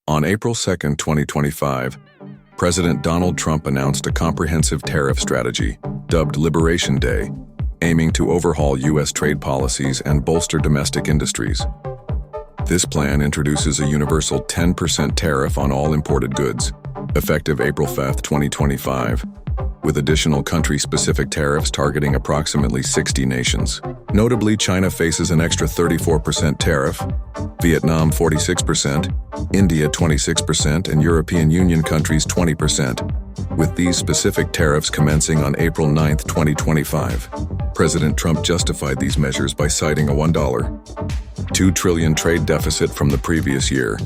On April 2, 2025, President Donald Trump announced a comprehensive tariff strategy, dubbed Liberation Day, aiming to overhaul U.S. trade policies and bolster domestic industries. This plan introduces a universal 10% tariff on all imported goods, effective April 5, 2025, with additional country-specific tariffs targeting approximately 60 nations. Notably, China faces an extra 34% tariff, Vietnam 46%, India 26%, and European Union countries 20%, with these specific tariffs commencing on April 9, 2025. President Trump justified these measures by citing a $1.2 trillion trade deficit from the previous year,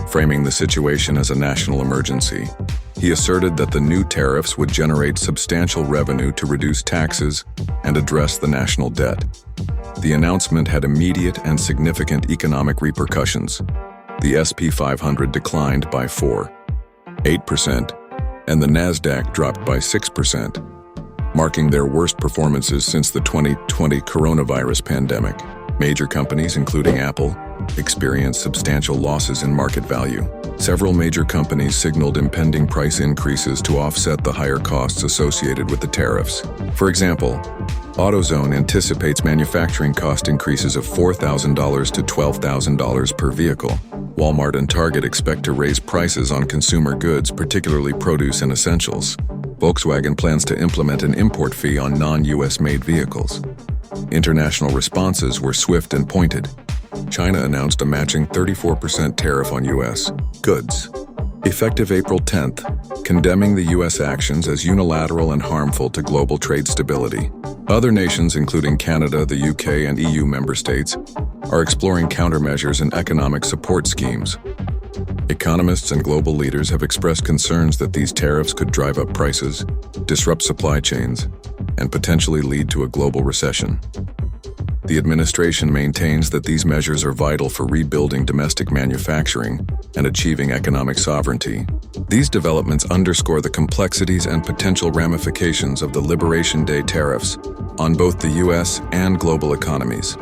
framing the situation as a national emergency. He asserted that the new tariffs would generate substantial revenue to reduce taxes and address the national debt. The announcement had immediate and significant economic repercussions. The S&P 500 declined by 8%, and the Nasdaq dropped by 6%, marking their worst performances since the 2020 coronavirus pandemic. Major companies, including Apple, experienced substantial losses in market value. Several major companies signaled impending price increases to offset the higher costs associated with the tariffs. For example, AutoZone anticipates manufacturing cost increases of $4,000 to $12,000 per vehicle. Walmart and Target expect to raise prices on consumer goods, particularly produce and essentials. Volkswagen plans to implement an import fee on non-US made vehicles. International responses were swift and pointed. China announced a matching 34% tariff on U.S. goods, effective April 10th, condemning the U.S. actions as unilateral and harmful to global trade stability. Other nations, including Canada, the UK, and EU member states, are exploring countermeasures and economic support schemes. Economists and global leaders have expressed concerns that these tariffs could drive up prices, disrupt supply chains, and potentially lead to a global recession. The administration maintains that these measures are vital for rebuilding domestic manufacturing and achieving economic sovereignty. These developments underscore the complexities and potential ramifications of the Liberation Day tariffs on both the U.S. and global economies.